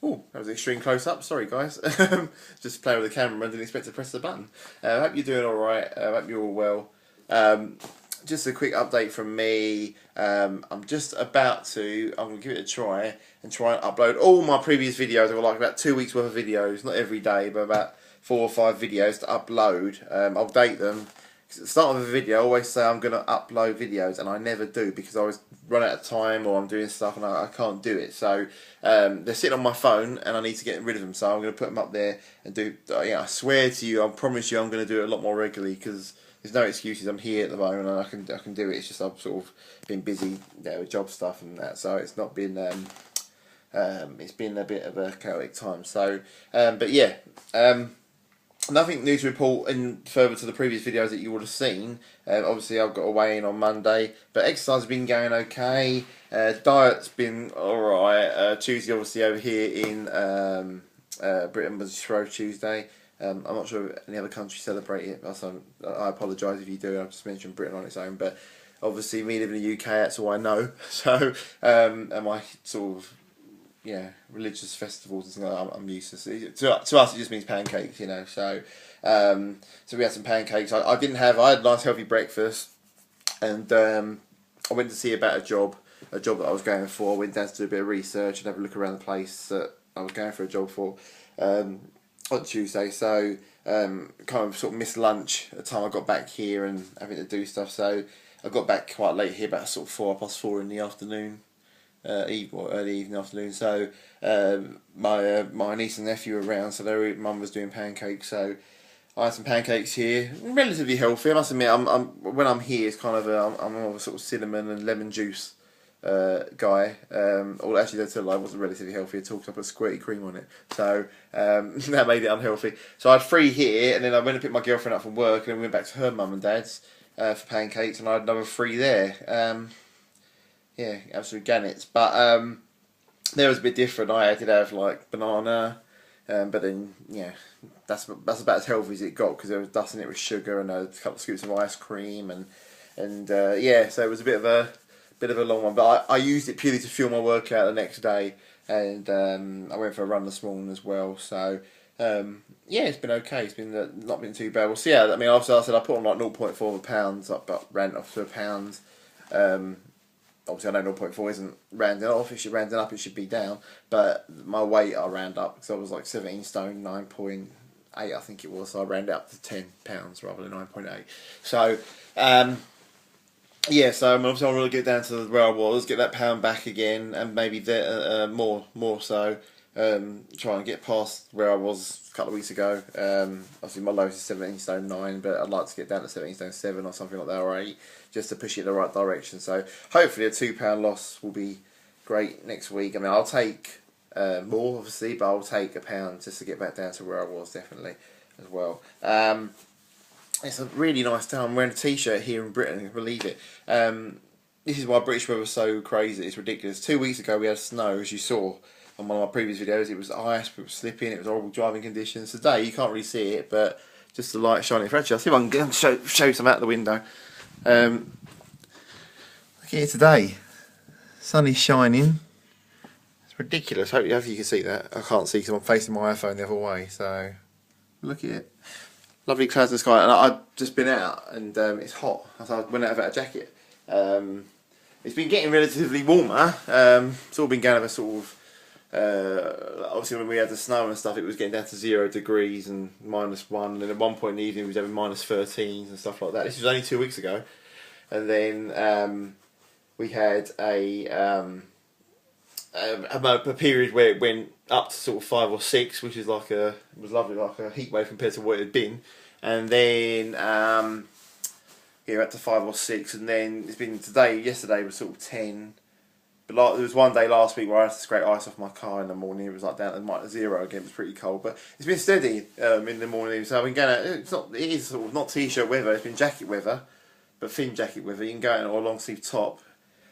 Oh, that was an extreme close up. Sorry, guys. Just playing with the camera and didn't expect to press the button. I hope you're doing all right. I hope you're all well. Just a quick update from me. I'm just about to. I'm gonna give it a try and upload all my previous videos. I've got like about 2 weeks worth of videos, not every day, but about 4 or 5 videos to upload. I'll date them. At the start of a video, I always say I'm going to upload videos, and I never do because I always run out of time or I'm doing stuff and I can't do it. So they're sitting on my phone, and I need to get rid of them. So I'm going to put them up there and do. I swear to you, I promise you, I'm going to do it a lot more regularly because there's no excuses. I'm here at the moment, and I can do it. It's just I've sort of been busy, with job stuff and that, so it's not been. It's been a bit of a chaotic time. So, but yeah. Nothing new to report in further to the previous videos that you would have seen. Obviously, I've got a weigh in on Monday, but exercise has been going okay. Diet's been alright. Tuesday, obviously, over here in Britain was Shrove Tuesday. I'm not sure if any other country celebrate it, so I apologise if you do. I've just mentioned Britain on its own, but obviously, me living in the UK, that's all I know. So, and my sort of religious festivals and things like that, I'm used to. To us, it just means pancakes, So, so we had some pancakes. I had a nice healthy breakfast, and I went to see about a job that I was going for. I went down to do a bit of research and have a look around the place that I was going for a job for on Tuesday. So, kind of sort of missed lunch at the time I got back here and having to do stuff. So, I got back quite late here, about sort of 4:04 in the afternoon. Early evening afternoon. So my niece and nephew were around, so their mum was doing pancakes. So I had some pancakes here, relatively healthy. I must admit, when I'm here, it's kind of I'm more of a sort of cinnamon and lemon juice guy. Or actually, that's a lie. It wasn't relatively healthy at all because I put squirty cream on it, so that made it unhealthy. So I had 3 here, and then I went and picked my girlfriend up from work, and then we went back to her mum and dad's for pancakes, and I had another 3 there. Yeah, absolute gannets. But there was a bit different. I did have like banana, but then that's about as healthy as it got because there was dusting it with sugar and a couple of scoops of ice cream and so it was a bit of a long one. But I used it purely to fuel my workout the next day, and I went for a run this morning as well. So it's been okay. It's been not been too bad. We'll see how. I mean, obviously I said I put on like 0.4 of a pound, but ran it off to a pound. Obviously, I know 0.4 isn't rounding off. If you're rounding up, it should be down. But my weight, I round up because I was like 17 stone, 9.8, I think it was. So I round it up to 10 pounds rather than 9.8. So, so I'm obviously going to get down to where I was, get that pound back again, and maybe more so. Try and get past where I was a couple of weeks ago. Obviously, my lowest is 17 stone 9, but I'd like to get down to 17 stone 7 or something like that, or 8, just to push it in the right direction. So hopefully a £2 loss will be great next week. I mean, I'll take more, obviously, but I'll take £1 just to get back down to where I was, definitely, as well. It's a really nice town. I'm wearing a t-shirt here in Britain, I can believe it. This is why British weather is so crazy. It's ridiculous. 2 weeks ago we had snow, as you saw on one of my previous videos. It was ice, it was slipping, it was horrible driving conditions. Today you can't really see it, but just the light shining through. Actually, I'll see if I can show some out the window. Look here today. Sun is shining. It's ridiculous. Hopefully you can see that. I can't see because I'm facing my iPhone the other way. So look at it. Lovely clouds in the sky. And I've just been out and it's hot. So I went out without a jacket. It's been getting relatively warmer. It's all been going over sort of. Obviously when we had the snow and stuff, it was getting down to 0 degrees and -1, and then at one point in the evening we was having -13s and stuff like that. This was only 2 weeks ago, and then we had a period where it went up to sort of 5 or 6, which is it was lovely, like a heat wave compared to what it had been, and then up to 5 or 6, and then it's been yesterday was sort of 10. But there was one day last week where I had to scrape ice off my car in the morning. It was like down to -0 again. It was pretty cold, but it's been steady in the morning. So I've been going out. It is sort of not t-shirt weather. It's been jacket weather, but thin jacket weather. You can go out on a long sleeve top.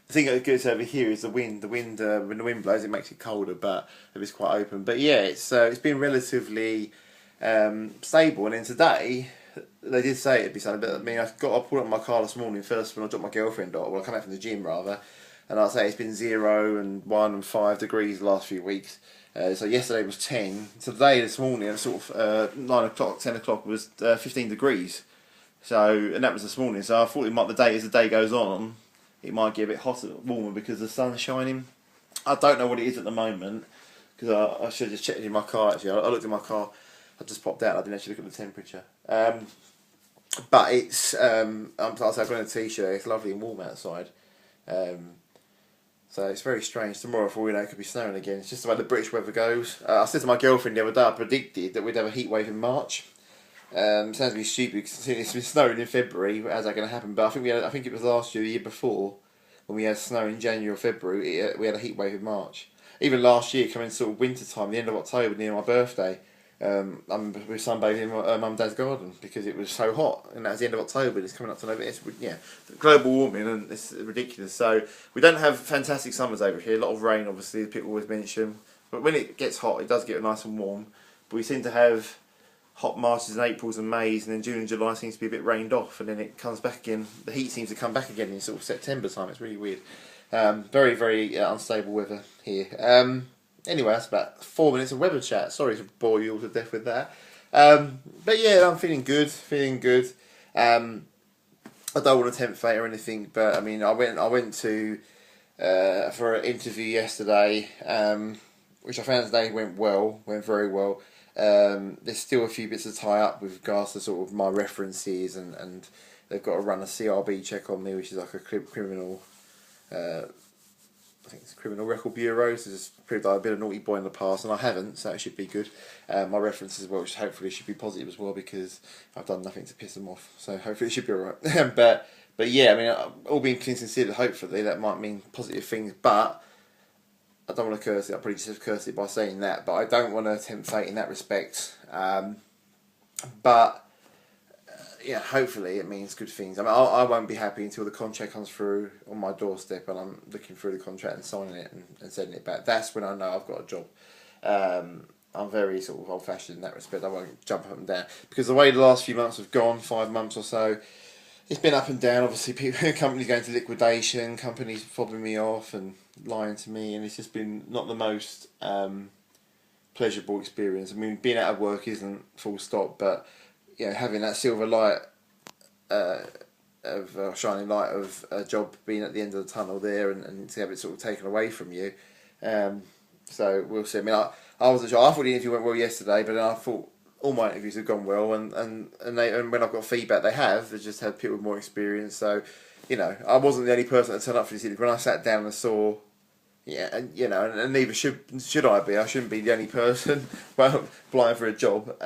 The thing that goes over here is the wind. The wind when the wind blows, it makes it colder, but it's quite open. But yeah, it's been relatively stable. And then today, they did say it'd be something. But I mean, I pulled up my car this morning first when I dropped my girlfriend off. Well, I come out from the gym rather. and I'd say it's been 0 and 1 and 5 degrees the last few weeks. So yesterday was 10. So today, this morning, at sort of 9 o'clock, 10 o'clock was 15 degrees. So, and that was this morning. So I thought it might, the day as the day goes on, it might get a bit hotter, warmer because the sun's shining. I don't know what it is at the moment, because I should have just checked in my car actually. I looked in my car, I just popped out, I didn't actually look at the temperature. But it's, I've got a t-shirt, it's lovely and warm outside. So it's very strange. Tomorrow, for all we know, it could be snowing again. It's just the way the British weather goes. I said to my girlfriend the other day, I predicted that we'd have a heat wave in March. Sounds to be stupid because it's been snowing in February. How's that going to happen? But I think it was last year, the year before, when we had snow in January or February, we had a heat wave in March. Even last year, coming sort of winter time, the end of October, near my birthday, I'm sunbathing in my mum and dad's garden because it was so hot, and that was the end of October. And it's coming up to November. Yeah, global warming, and it's ridiculous. So we don't have fantastic summers over here. A lot of rain, obviously, people always mention. But when it gets hot, it does get nice and warm. But we seem to have hot Marches and Aprils and Mays, and then June and July seems to be a bit rained off, and then it comes back again. The heat seems to come back again in sort of September time. It's really weird. Very, very unstable weather here. Anyway, that's about 4 minutes of weather chat. Sorry to bore you all to death with that. But yeah, I'm feeling good. I don't want to tempt fate or anything, but I mean, I went to for an interview yesterday, which I found today went very well. There's still a few bits to tie up with regards to sort of my references, and they've got to run a CRB check on me, which is like a criminal. I think it's Criminal Record Bureau, so it's proved I've been a naughty boy in the past, and I haven't, so it should be good. My references, well, which hopefully should be positive as well, because I've done nothing to piss them off, so hopefully it should be alright. but yeah, I mean, all being considered, hopefully that might mean positive things, but I don't want to curse it. I'll probably just have cursed it by saying that, but I don't want to tempt fate in that respect. But yeah, hopefully it means good things. I mean, I won't be happy until the contract comes through on my doorstep and I'm looking through the contract and signing it and sending it back. That's when I know I've got a job. I'm very sort of old-fashioned in that respect. I won't jump up and down, because the way the last few months have gone, 5 months or so, it's been up and down. Obviously, companies going to liquidation, companies fobbing me off and lying to me, and it's just been not the most pleasurable experience. I mean, being out of work isn't full stop, but you know, having that silver light shining light of a job being at the end of the tunnel there, and to have it sort of taken away from you. So we'll see. I mean, I wasn't sure. I thought the interview went well yesterday, but then I thought all my interviews have gone well, and when I've got feedback, they've just had people with more experience. So, you know, I wasn't the only person that turned up for this interview. When I sat down and saw, yeah, and you know, and neither should I be. I shouldn't be the only person well applying for a job.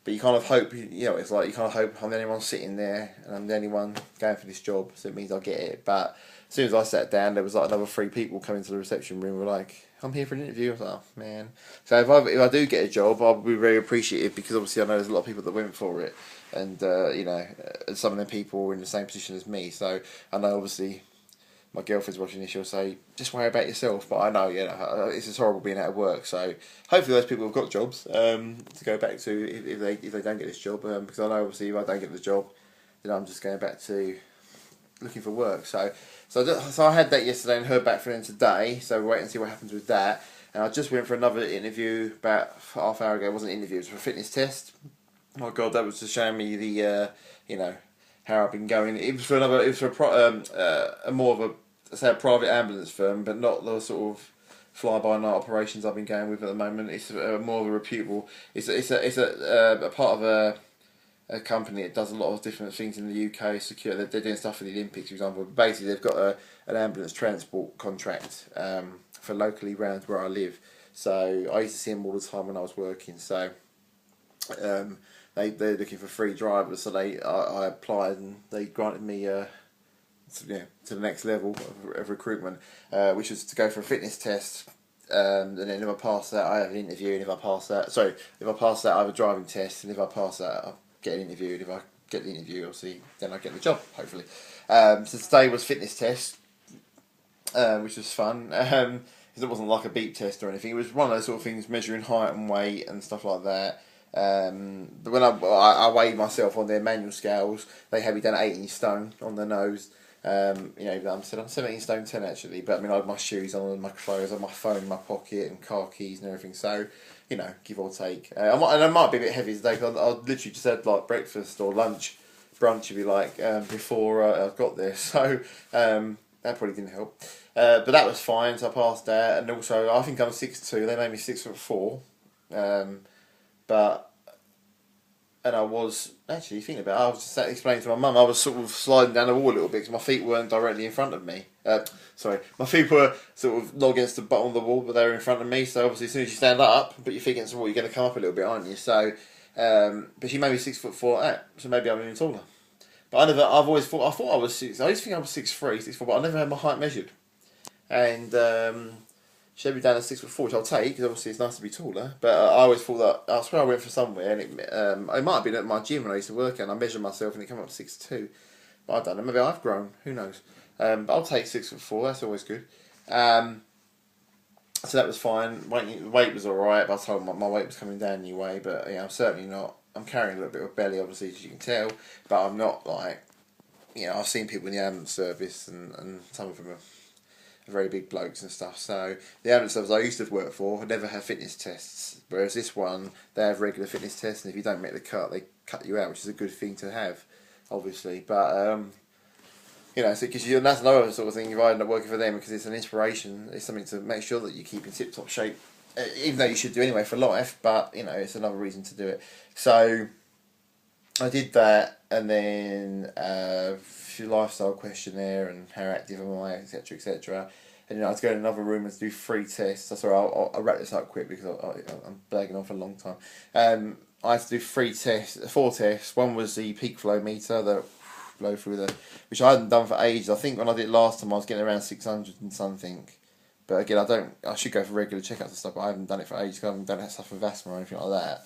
But you kind of hope, you know, it's like you kind of hope I'm the only one sitting there and I'm the only one going for this job, so it means I'll get it. But as soon as I sat down, there was like another 3 people coming to the reception room. Were like, "I'm here for an interview." I was like, "Oh man!" So if I do get a job, I'll be very appreciative, because obviously I know there's a lot of people that went for it, and you know, some of them people were in the same position as me. So I know obviously my girlfriend's watching this, she'll say, just worry about yourself. But I know, you know, it's just horrible being out of work. So hopefully those people have got jobs to go back to if they don't get this job. Because I know obviously if I don't get the job, then I'm just going back to looking for work. So I had that yesterday and heard back from them today. So we'll wait and see what happens with that. And I just went for another interview about half an hour ago. It wasn't an interview, it was for a fitness test. Oh God, that was just showing me the you know, how I've been going. It was for a more of a private ambulance firm, but not the sort of fly-by-night operations I've been going with at the moment. It's more of a reputable. It's a part of a company that does a lot of different things in the UK. Secure. They're doing stuff for the Olympics, for example. Basically, they've got an ambulance transport contract for locally around where I live. So I used to see them all the time when I was working. So they're looking for free drivers. So I applied and they granted me to the next level of recruitment, which was to go for a fitness test, and then if I pass that, I have an interview, and if I pass that, I have a driving test, and if I pass that, I get an interview, and if I get the interview, obviously, then I get the job, hopefully. So today was fitness test, which was fun. It wasn't like a beep test or anything. It was one of those sort of things, measuring height and weight and stuff like that. But when I weighed myself on their manual scales, they had me down at 18 stone on the nose. You know, I'm 17 stone 10 actually, but I mean I had my shoes on, my clothes, I had my phone in my pocket, and car keys and everything. So, you know, give or take. I might be a bit heavy today because I literally just had like breakfast or lunch, brunch if you like, before I got there. So that probably didn't help. But that was fine. So I passed that, and also I think I'm 6'2". They made me 6'4". But and I was actually thinking about it, I was just explaining to my mum, I was sort of sliding down the wall a little bit because my feet weren't directly in front of me. Sorry, my feet were sort of not against the bottom of the wall, but they were in front of me. So obviously, as soon as you stand up and put your feet against the wall, you're going to come up a little bit, aren't you? So, but she made me 6'4", so maybe I'm even taller. But I've always thought, I thought I was six. I used to think I was 6'3", 6'4", but I never had my height measured. And she had me down at 6'4", which I'll take because obviously it's nice to be taller. But I always thought that I swear I went for somewhere, and it might have been at my gym when I used to work, and I measured myself, and it came up to 6'2". But I don't know. Maybe I've grown. Who knows? But I'll take 6'4". That's always good. So that was fine. Weight was alright, but I told my weight was coming down anyway. But I'm certainly not. I'm carrying a little bit of belly, obviously, as you can tell. But I'm not like, I've seen people in the ambulance service, and some of them are very big blokes and stuff. So the ambulance service I used to work for never have fitness tests, whereas this one they have regular fitness tests, and if you don't make the cut, they cut you out, which is a good thing to have, obviously. But so because that's another sort of thing. If I end up working for them, because it's an inspiration, it's something to make sure that you keep in tip top shape, even though you should do anyway for life. But it's another reason to do it. So I did that, and then lifestyle questionnaire and how active am I, etc., etc. And I had to go in another room and do 3 tests. So sorry, I'll wrap this up quick because I'm blagging on for a long time. I had to do 4 tests. One was the peak flow meter, that blow through which I hadn't done for ages. I think when I did it last time, I was getting around 600 and something. But again, I should go for regular checkups and stuff, but I haven't done it for ages because I haven't done that stuff with asthma or anything like that.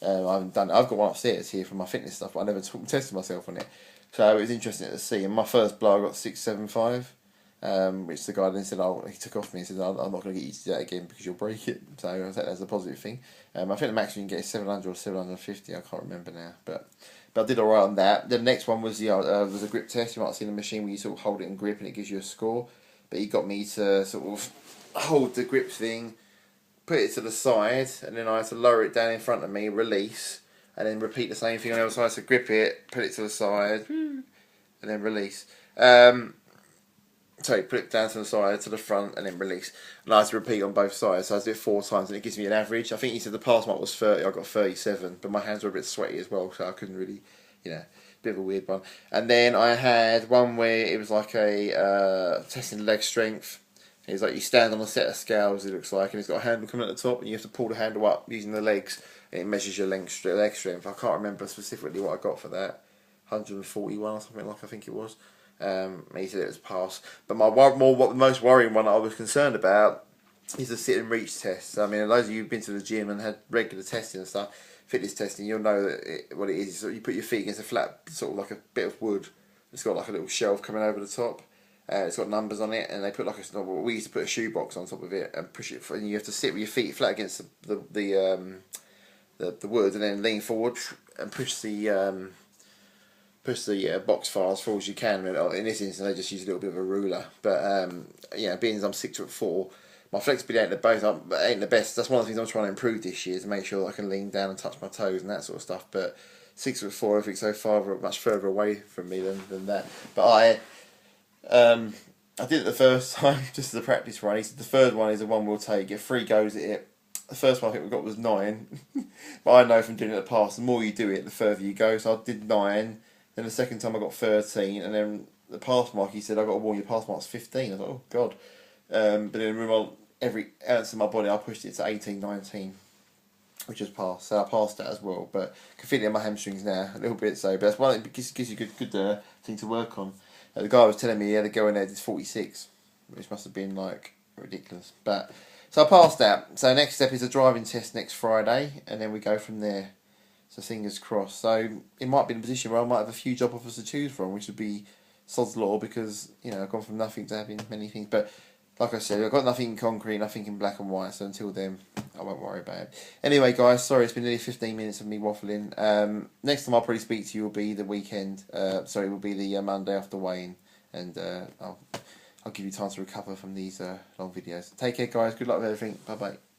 I haven't done it. I've got one upstairs here for my fitness stuff, but I never tested myself on it. So it was interesting to see. And my first blow, I got 675, which the guy then said, he took off me and said, I'm not going to get you to do that again because you'll break it. So I think that's a positive thing. I think the maximum you can get is 700 or 750, I can't remember now. But I did alright on that. The next one was was a grip test. You might have seen a machine where you sort of hold it and grip and it gives you a score. But he got me to sort of hold the grip thing, put it to the side, and then I had to lower it down in front of me, release, and then repeat the same thing on the other side. So grip it, put it to the side, and then release. Sorry, put it down to the side, to the front, and then release. And I had to repeat on both sides. So I had to do it 4 times, and it gives me an average. I think he said the pass mark was 30, I got 37, but my hands were a bit sweaty as well, so I couldn't really, bit of a weird one. And then I had one where it was like a testing leg strength. It's like you stand on a set of scales, it looks like, and it's got a handle coming at the top, and you have to pull the handle up using the legs, and it measures your leg strength. I can't remember specifically what I got for that, 141 or something like I think it was. He said it was pass. But the most worrying one I was concerned about is the sit and reach test. I mean, those of you who've been to the gym and had regular testing and stuff, fitness testing, you'll know that what it is. So you put your feet against a flat, sort of like a bit of wood. It's got like a little shelf coming over the top. It's got numbers on it, and they put we used to put a shoebox on top of it and push it, and you have to sit with your feet flat against the wood, and then lean forward and push the box far as far as you can. In this instance, they just use a little bit of a ruler. But being as I'm 6'4", my flexibility ain't the best. That's one of the things I'm trying to improve this year, to make sure that I can lean down and touch my toes and that sort of stuff. But 6'4", I think so far much further away from me than that. But I did it the first time, just as a practice run. He said the third one is the one we'll take. Get 3 goes at it. The first one I think we got was 9. But I know from doing it in the past, the more you do it, the further you go. So I did 9. Then the second time I got 13. And then the pass mark, he said, I've got to warn you, the pass mark's 15. I was like, oh, God. But then every ounce of my body, I pushed it to 18, 19. Which was passed. So I passed that as well. But I can feel it in my hamstrings now, a little bit. So, but that's one that gives you a good thing to work on. The guy was telling me, the girl in there did 46, which must have been like ridiculous. But so I passed that. So next step is a driving test next Friday, and then we go from there. So fingers crossed. So it might be in a position where I might have a few job offers to choose from, which would be sod's law, because I've gone from nothing to having many things. But like I said, I've got nothing in concrete, nothing in black and white. So until then, I won't worry about it. Anyway, guys, sorry it's been nearly 15 minutes of me waffling. Next time I'll probably speak to you will be the weekend. Will be the Monday after weighing, and I'll give you time to recover from these long videos. Take care, guys. Good luck with everything. Bye bye.